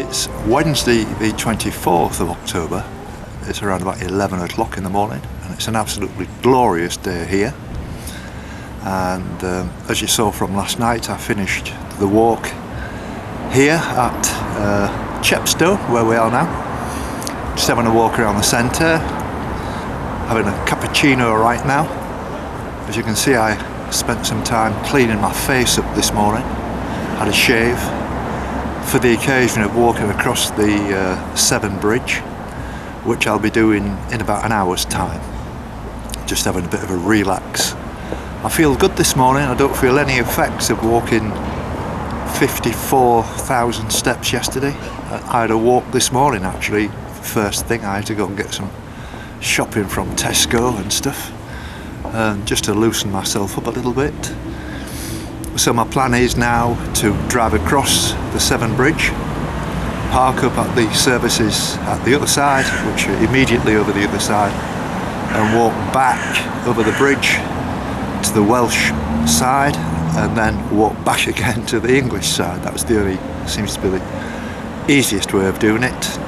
It's Wednesday the 24th of October. It's around about 11 o'clock in the morning and it's an absolutely glorious day here. And as you saw from last night, I finished the walk here at Chepstow, where we are now. Just having a walk around the centre, having a cappuccino right now. As you can see, I spent some time cleaning my face up this morning, had a shave for the occasion of walking across the Severn Bridge, which I'll be doing in about an hour's time. Just having a bit of a relax. I feel good this morning. I don't feel any effects of walking 54,000 steps yesterday. I had a walk this morning actually. First thing, I had to go and get some shopping from Tesco and stuff, just to loosen myself up a little bit. So my plan is now to drive across the Severn Bridge, park up at the services at the other side, which are immediately over the other side, and walk back over the bridge to the Welsh side, and then walk back again to the English side. Seems to be the easiest way of doing it.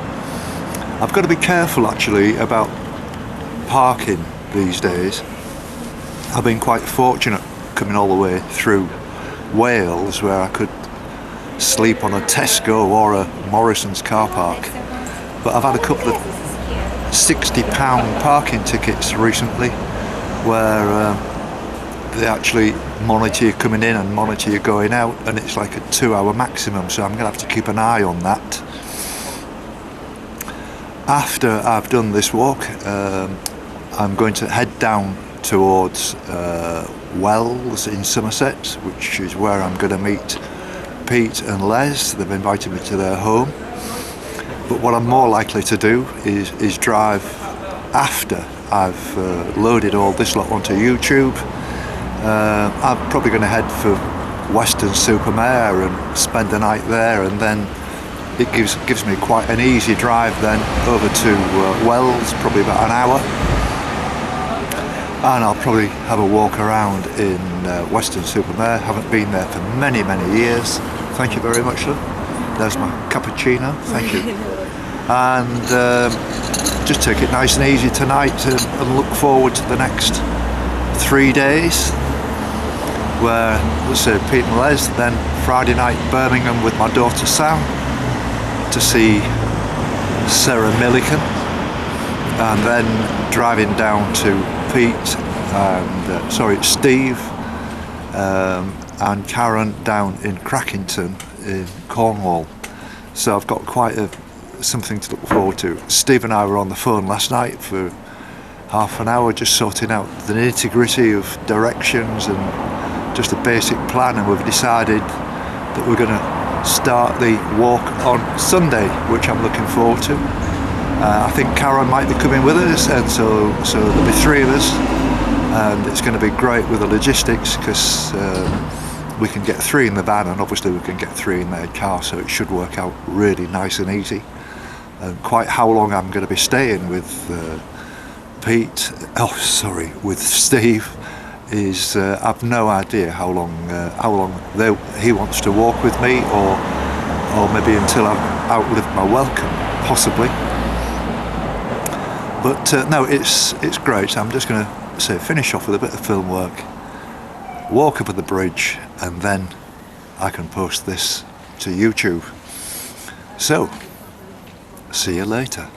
I've got to be careful actually about parking these days. I've been quite fortunate coming all the way through Wales, where I could sleep on a Tesco or a Morrison's car park, but I've had a couple of £60 parking tickets recently where they actually monitor you coming in and monitor you going out, and it's like a 2-hour maximum, so I'm going to have to keep an eye on that. After I've done this walk, I'm going to head down towards Wells in Somerset, which is where I'm going to meet Pete and Les. They've invited me to their home. But what I'm more likely to do is drive after I've loaded all this lot onto YouTube. I'm probably going to head for Weston-super-Mare and spend the night there, and then it gives me quite an easy drive then over to Wells, probably about an hour. And I'll probably have a walk around in Weston-super-Mare. Haven't been there for many, many years. Thank you very much, love. There's my cappuccino, thank you. And just take it nice and easy tonight and look forward to the next 3 days, where, let's say, Pete and Les, then Friday night Birmingham with my daughter Sam to see Sarah Millican, and then driving down to Pete and Steve and Karen down in Crackington in Cornwall. So I've got quite something to look forward to. Steve and I were on the phone last night for half an hour just sorting out the nitty-gritty of directions and just a basic plan, and we've decided that we're going to start the walk on Sunday, which I'm looking forward to. I think Karen might be coming with us, and so there'll be 3 of us, and it's going to be great with the logistics because we can get 3 in the van, and obviously we can get 3 in their car, so it should work out really nice and easy. And quite how long I'm going to be staying with with Steve is I've no idea how long he wants to walk with me, or maybe until I've outlived my welcome, possibly. But no, it's great. I'm just going to finish off with a bit of film work, walk up at the bridge, and then I can post this to YouTube. So, see you later.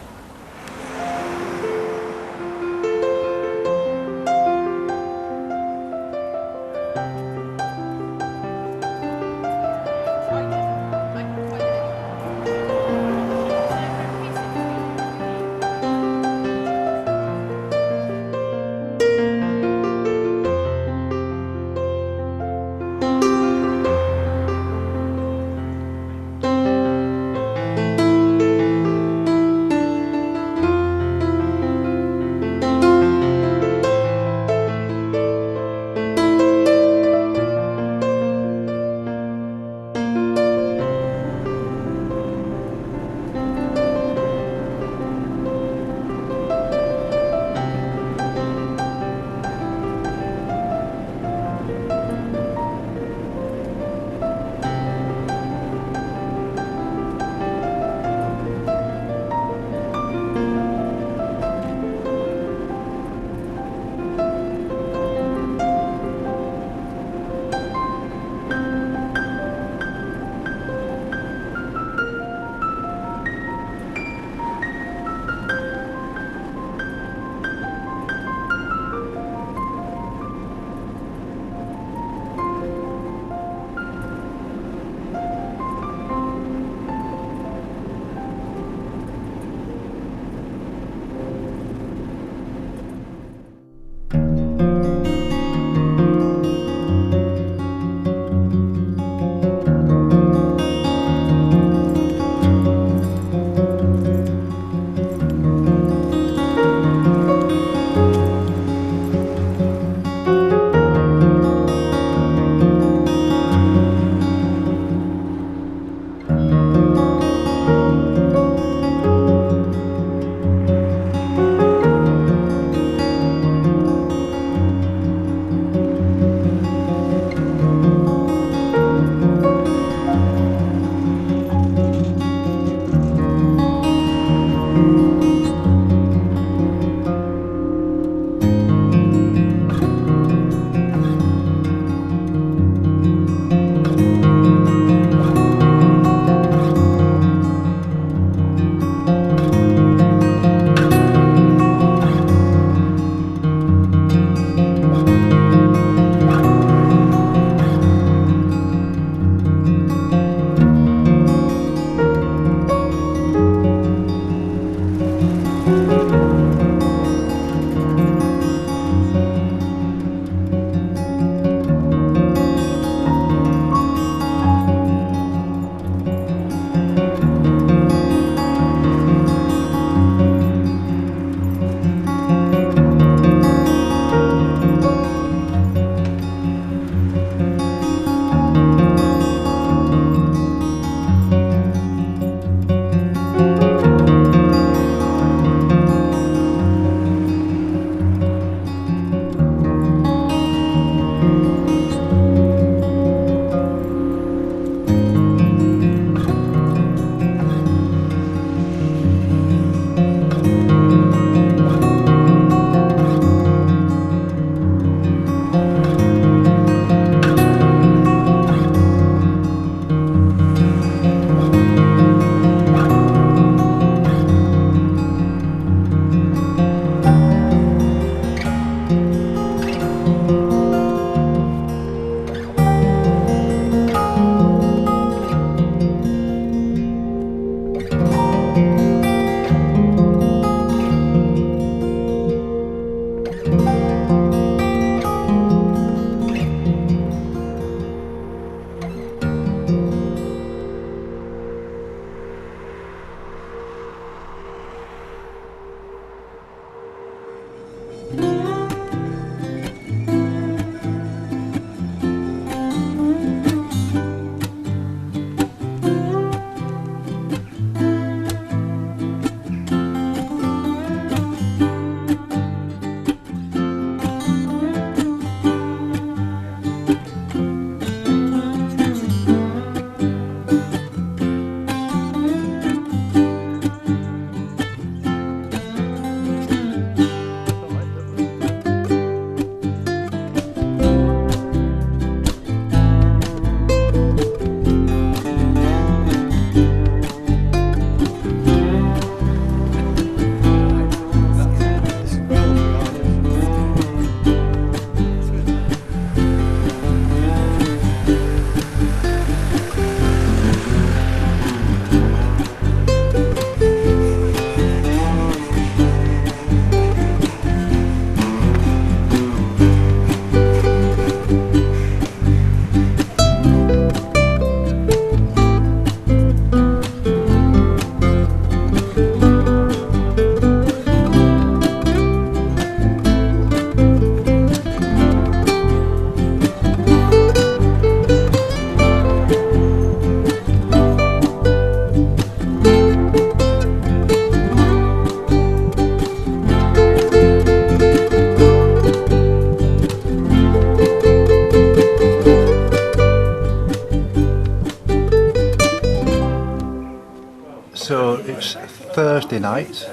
Thursday night,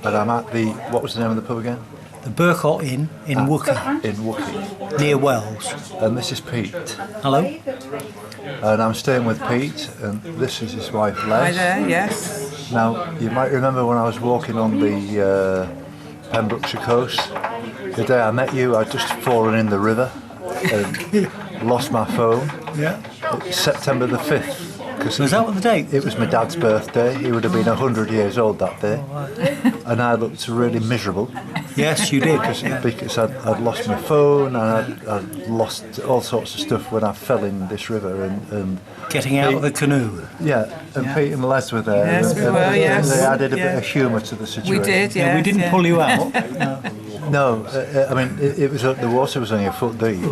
and I'm at the, what was the name of the pub again? The Burcott Inn in Wookey. In Wookey. Near Wells. And this is Pete. Hello. And I'm staying with Pete, and this is his wife Les. Hi there, yes. Now, you might remember when I was walking on the Pembrokeshire coast, the day I met you, I'd just fallen in the river and lost my phone. Yeah. It's September the 5th. Was that what the date? It was my dad's birthday. He would have been 100 years old that day. And I looked really miserable. Yes, you did. Because I'd lost my phone and I'd lost all sorts of stuff when I fell in this river. And getting out of the canoe. Yeah, and Pete and Les were there. Yes, we were, yes. They added a bit of humour to the situation. We did, Yeah, we didn't pull you out. No, I mean, it was the water was only a foot deep.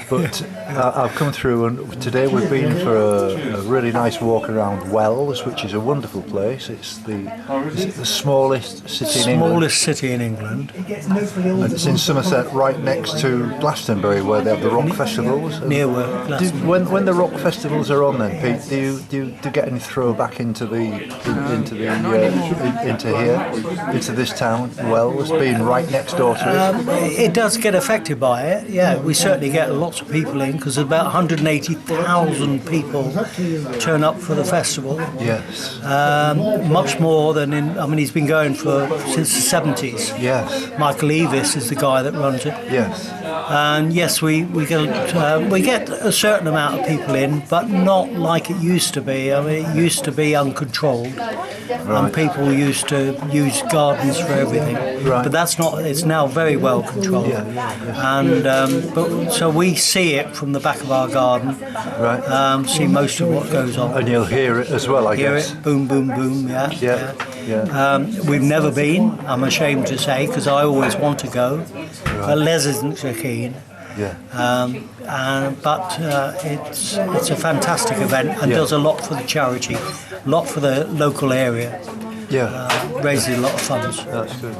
But I've come through, and today we've been for a really nice walk around Wells, which is a wonderful place. It's the smallest city in England. Smallest city in England. And it's in Somerset, right next to Glastonbury, where they have the rock festivals. Near where Glastonbury. When the rock festivals are on, then Pete, do you get any throw back into into this town, Wells, being right next door to it? It does get affected by it. Yeah, we certainly get lots of people in because about 180,000 people turn up for the festival. Yes. Much more than in. I mean, he's been going since the 70s. Yes. Michael Eavis is the guy that runs it. Yes. And yes, we get a certain amount of people in, but not like it used to be. I mean, it used to be uncontrolled, and people used to use gardens for everything. Right. But that's not. It's now very well controlled. And but so we see it from the back of our garden. Right. See most of what goes on. And you'll hear it as well, I guess. Hear it, boom, boom, boom. Yeah. We've never been. I'm ashamed to say because I always want to go. But Les isn't so keen. Yeah. But it's a fantastic event and does a lot for the charity, a lot for the local area. Yeah. Raises a lot of funds. That's good.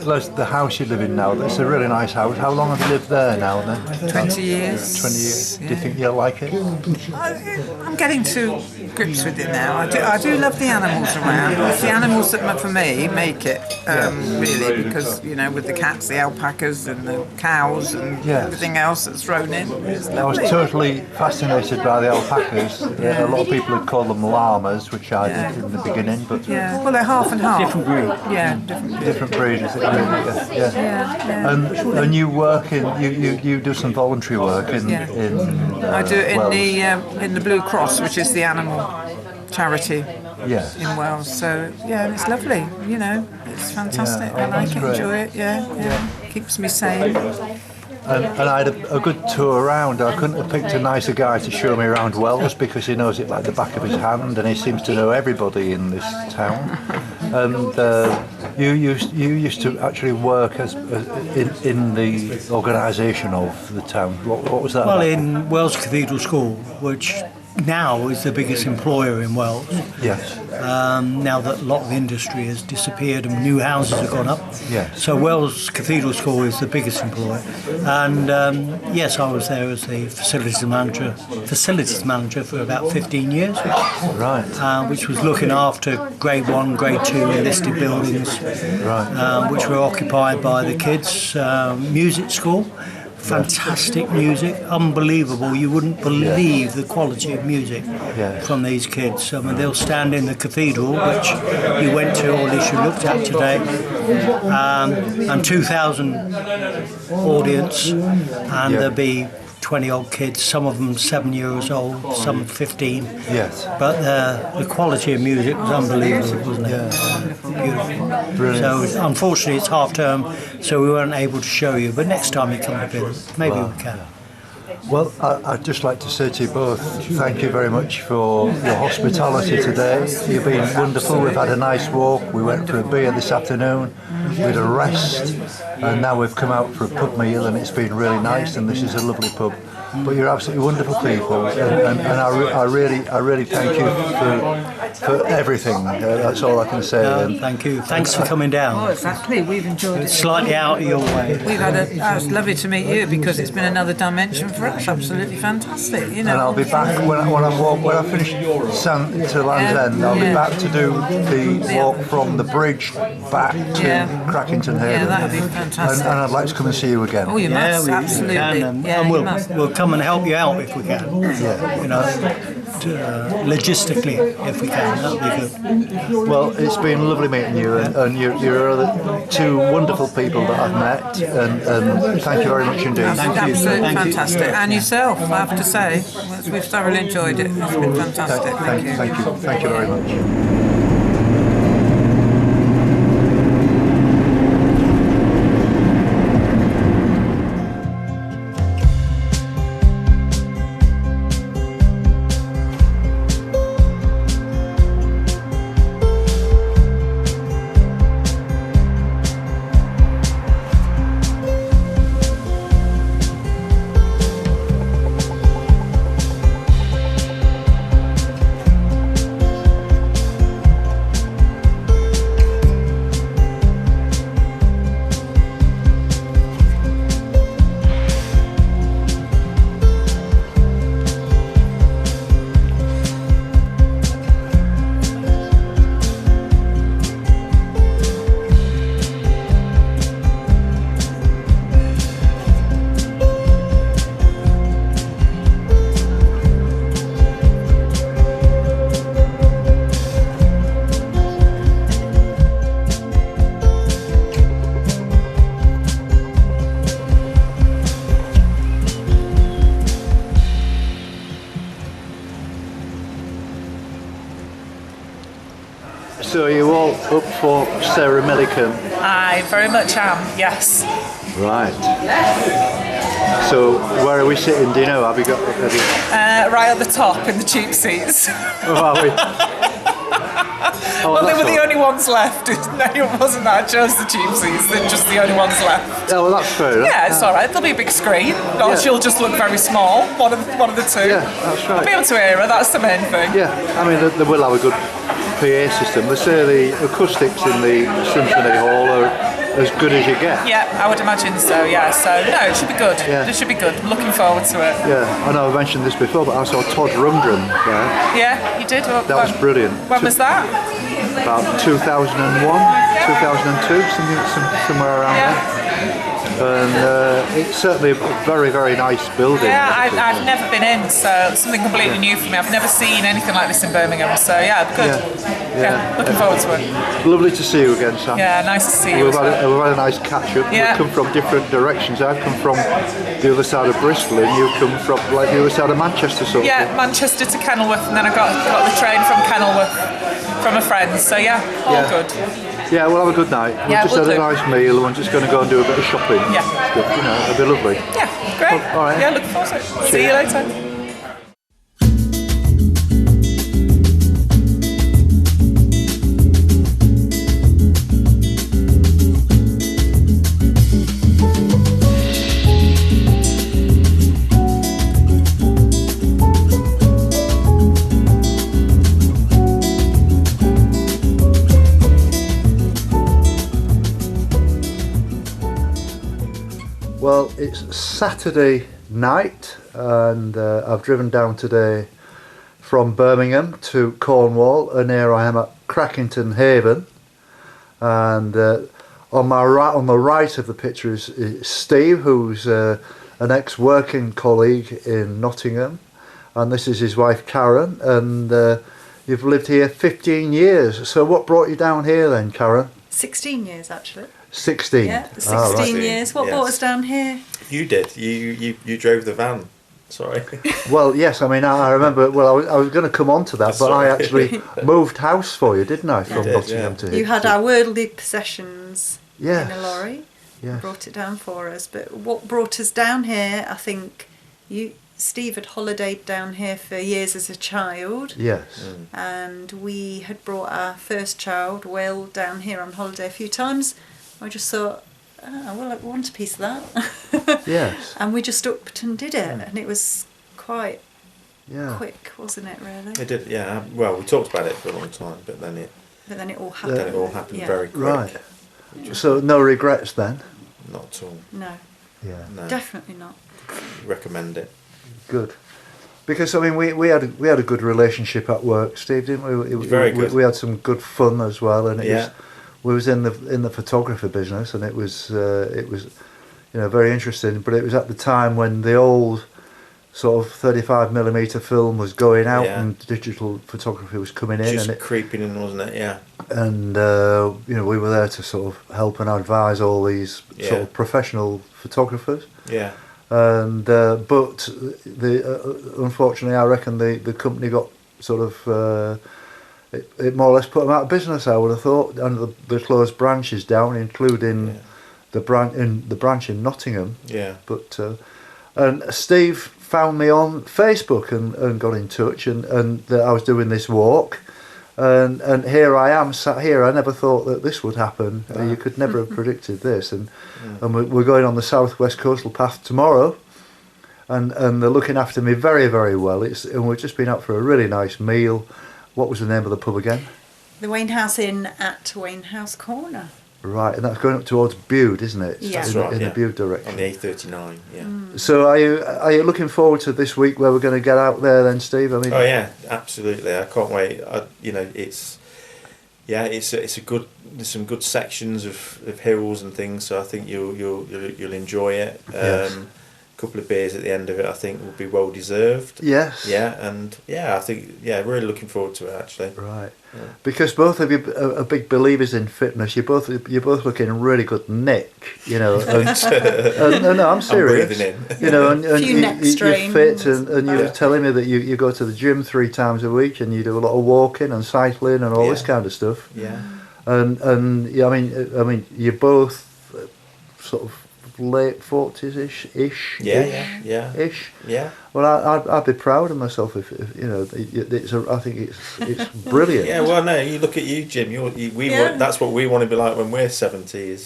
Les, the house you live in now, it's a really nice house. How long have you lived there now then? 20 years. 20 years. Yeah. Do you think you'll like it? I'm getting to grips with it now. I do love the animals around. It's the animals that, for me, make it, really, because, you know, with the cats, the alpacas and the cows and everything else that's thrown in, it's lovely. I was totally fascinated by the alpacas. A lot of people would call them llamas, which I did in the beginning. But well, they're half and half. Different breed. Yeah, different breed. And you work you do some voluntary work in I do it in the Blue Cross, which is the animal charity in Wales. So it's lovely. You know, it's fantastic. I like it, great. enjoy it. Keeps me sane. And I had a good tour around. I couldn't have picked a nicer guy to show me around Wells because he knows it like the back of his hand, and he seems to know everybody in this town. And you used to actually work in the organisation of the town. What was that? Well, about? in Wells Cathedral School, which now is the biggest employer in Wales. Yes. Now that a lot of industry has disappeared and new houses have gone up. Yes. So Wells Cathedral School is the biggest employer. And yes, I was there as the facilities manager for about 15 years. Right. Which was looking after grade 1, grade 2 listed buildings. Right. Which were occupied by the kids' music school. Fantastic music, unbelievable. You wouldn't believe the quality of music from these kids. I mean, they'll stand in the cathedral, which you went to, or at least you looked at today, and 2,000 audience, and there'll be 20-odd kids, some of them 7 years old, some 15. Yes. But the quality of music was unbelievable, wasn't it? Beautiful. Brilliant. So unfortunately it's half term, so we weren't able to show you. But next time you come to visit, maybe we can. Well, I'd just like to say to you both, thank you very much for your hospitality today. You've been wonderful. We've had a nice walk. We went for a beer this afternoon. We had a rest, and now we've come out for a pub meal, and it's been really nice. And this is a lovely pub. but you're absolutely wonderful people, and I really thank you for everything. That's all I can say. Thank you. Thanks for coming down. Oh, exactly. We've enjoyed it. Slightly out of your way. It's lovely to meet you because it's been another dimension for us. Absolutely fantastic. You know. And I'll be back when I finish to Land's End. I'll be back to do the walk from the bridge back to Crackington Haven. Yeah, that would be fantastic. And I'd like to come and see you again. Oh, you must, absolutely. Can, and we'll come and help you out if we can. You know, logistically, if we can, that'll be good. Well, it's been lovely meeting you, and you're two wonderful people that I've met, and thank you very much indeed. Absolutely fantastic. And yourself, I have to say, we've thoroughly enjoyed it. It's been fantastic. Thank you very much. So you all up for Sarah Millican? I very much am, yes. Right. So where are we sitting? Do you know? Have you got? Right at the top in the cheap seats. Oh, are we? Well, they were the only ones left. No, it wasn't that I chose the cheap seats. They're just the only ones left. Oh, well, that's fair enough. Yeah, it's all right. There'll be a big screen. Or she'll just look very small. One of the two. Yeah, that's right. I'll be able to hear her. That's the main thing. Yeah, I mean they will have a good PA system. They say the acoustics in the Symphony Hall are as good as you get. Yeah, I would imagine so. Yeah, so no, it should be good. Yeah. It should be good. I'm looking forward to it. Yeah, I know I mentioned this before, but I saw Todd Rundgren there. Yeah, you did. That was brilliant. When was that? About 2001, 2002, somewhere around there. And it's certainly a very, very nice building. Yeah, I've never been in, so it's something completely new for me. I've never seen anything like this in Birmingham, so yeah, good. Yeah, looking forward to it. Lovely to see you again, Sam. Yeah, nice to see you. We've had a nice catch up. Yeah. We've come from different directions. I've come from the other side of Bristol, and you come from like the other side of Manchester, sort of. Yeah, Manchester to Kenilworth, and then I got the train from Kenilworth from a friend. So yeah, all good. Yeah, we'll have a good night. We've just had a nice meal, and we're just going to go and do a bit of shopping. Yeah. Stuff, you know, it'll be lovely. Yeah, great. Well, all right. Yeah, looking forward to it. Cheers. See you later. Well, it's Saturday night, and I've driven down today from Birmingham to Cornwall, and here I am at Crackington Haven. And on the right of the picture is Steve, who's an ex-working colleague in Nottingham, and this is his wife Karen. And you've lived here 15 years. So what brought you down here then, Karen? 16 years actually. 16. Yeah, 16 years. What brought us down here? You did. You drove the van. Sorry. Well, yes. I mean, I remember. Well, I was going to come on to that, That's but right. I actually moved house for you, didn't I? From Nottingham to here. You had our worldly possessions Yes. in a lorry. Yeah. Brought it down for us. But what brought us down here? I think Steve had holidayed down here for years as a child. Yes. And we had brought our first child, Will, down here on holiday a few times. I just thought, well, I want a piece of that. Yes. And we just upped and did it, and it was quite Yeah. quick, wasn't it, really? It did, yeah. Well, we talked about it for a long time, but then it all happened. happened very quick. Right. So no regrets then? Not at all. No, Yeah. No. definitely not. Recommend it. Good. Because I mean, we had a good relationship at work, Steve, didn't we? Very good. We had some good fun as well, and Yeah. we was in the photography business, and it was very interesting. But it was at the time when the old sort of 35mm film was going out, Yeah. and digital photography was coming in, Just and creeping in, wasn't it? Yeah. and we were there to sort of help and advise all these sort Yeah. of professional photographers. Yeah. And but unfortunately, I reckon the company got sort of it more or less put them out of business. I would have thought, and the closed branches down, including the branch in Nottingham. Yeah. But and Steve found me on Facebook and got in touch, and that I was doing this walk. And here I am sat here. I never thought that this would happen. You could never have predicted this. And we're going on the southwest coastal path tomorrow, and they're looking after me very, very well. And we've just been out for a really nice meal. What was the name of the pub again? The Wayne House Inn at Wayne House Corner. Right, and that's going up towards Bude, isn't it? Yeah. That's right, in yeah. the Bude direction. On the A39, yeah. So are you looking forward to this week where we're going to get out there then, Steve? I mean, Oh yeah, absolutely. I can't wait. It's a good. There's some good sections of hills and things, so I think you'll enjoy it. Yes. Couple of beers at the end of it, I think, will be well deserved. yes. Yeah, and I think really looking forward to it actually. Right. Yeah. Because both of you are big believers in fitness. You're both looking in really good nick, you know. And, no, I'm serious. I'm breathing in. You know, and Few neck you're strains. fit, and you were Yeah. telling me that you go to the gym 3 times a week, and you do a lot of walking and cycling and all this Yeah. kind of stuff. Yeah. And yeah, I mean, you're both sort of late 40s ish. Yeah. Well, I'd be proud of myself if you know. I think it's brilliant. Yeah. Well, no, you look at you, Jim. That's what we want to be like when we're 70.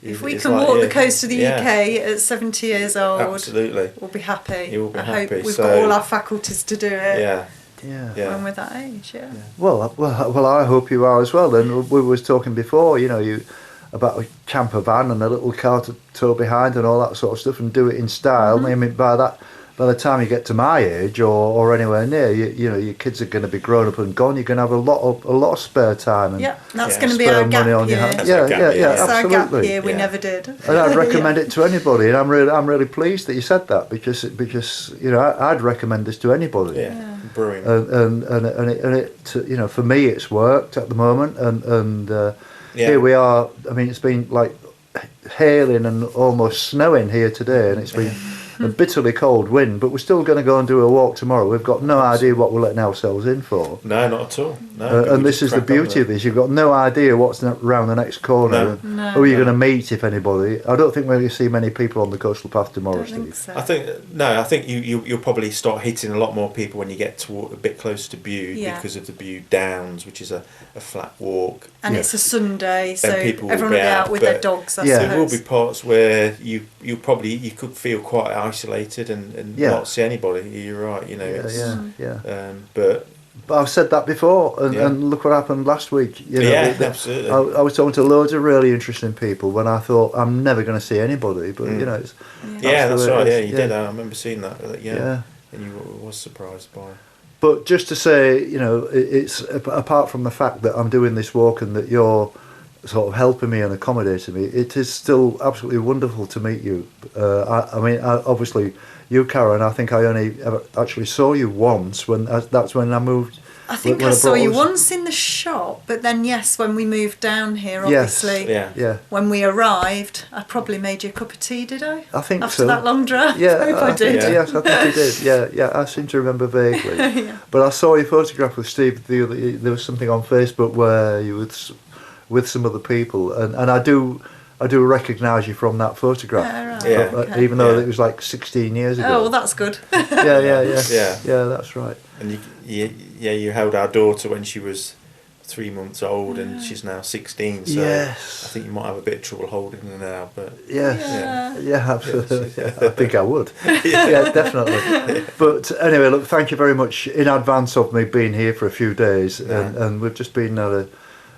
If we can walk the coast of the UK at 70 years old, absolutely, we'll be happy. You will be I happy, hope we've so- got all our faculties to do it Yeah. Yeah. when we're that age. Yeah. Well, I hope you are as well. And we was talking before, you know, about a camper van and a little car to tow behind and all that sort of stuff, and do it in style. I mean, by the time you get to my age or anywhere near, you know, your kids are going to be grown up and gone. You're going to have a lot of spare time. And Yeah, that's Yeah. going to be spare our money gap on your year. hands. That's Yeah, our gap yeah, year. yeah, It's our gap absolutely. year we Yeah. never did. And I'd recommend it to anybody, and I'm really pleased that you said that because you know I'd recommend this to anybody. Yeah. Brewing. And it you know, for me it's worked at the moment, and Yeah. here we are. I mean, it's been like hailing and almost snowing here today, and it's been a bitterly cold wind, but we're still going to go and do a walk tomorrow. We've got no idea what we're letting ourselves in for. No, not at all. No. And this is the beauty of this. You've got no idea what's around the next corner. No. Who you're going to meet, if anybody. I don't think we're going to see many people on the coastal path I tomorrow, don't think Steve. so. I think you'll probably start hitting a lot more people when you get to a bit closer to Bude Yeah. because of the Bude Downs, which is a flat walk. And Yeah. it's a Sunday, so people will everyone be will be out out, with their but dogs, I Yeah. There will suppose. be parts where you could feel quite isolated and Yeah. not see anybody. You're right, you know. Yeah. But But I've said that before, and look what happened last week. You know, Yeah, absolutely. I was talking to loads of really interesting people when I thought I'm never going to see anybody, but you know, it's that's the way right. it Yeah, is. you did. I remember seeing that. Yeah. And you was surprised by. But just to say, you know, it's apart from the fact that I'm doing this walk and that you're sort of helping me and accommodating me, it is still absolutely wonderful to meet you. I mean, obviously, you, Karen, I think I only ever actually saw you once that's when I moved. I think when I saw brought you us- once in the shop, but then yes, when we moved down here, Yes. obviously, Yeah. when we arrived, I probably made you a cup of tea, did I? I think After so. that long drive, Yeah, I hope I did. Yeah. Yes, I think you did. Yeah, I seem to remember vaguely. Yeah. But I saw your photograph with Steve the other. There was something on Facebook where you were with some other people, and I do recognise you from that photograph. Yeah, right. Yeah. Okay. Even though Yeah. it was like 16 years ago. Oh, well, that's good. Yeah. Yeah. Yeah, that's right. And you held our daughter when she was 3 months old, and she's now 16. So Yes. I think you might have a bit of trouble holding her now, but Yes. Yeah, absolutely. Yeah, I think I would. Yeah, definitely. But anyway, look, thank you very much in advance of me being here for a few days, and we've just been at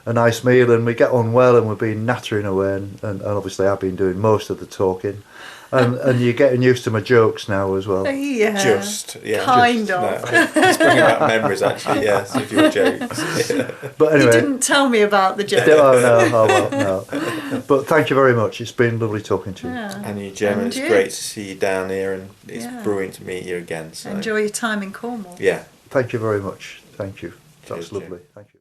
a nice meal, and we get on well, and we've been nattering away, and obviously I've been doing most of the talking. And you're getting used to my jokes now as well. Yeah. Kind of. No, it's bringing back memories, actually. Yes, of your jokes. Yeah. But anyway, You didn't tell me about the joke. Oh well, no. But thank you very much. It's been lovely talking to you. Yeah. And you, Gemma, And it's you. great to see you down here, and it's brilliant to meet you again. So. Enjoy your time in Cornwall. Yeah. Thank you very much. Thank you. That's Cheers, Jim. lovely. Thank you.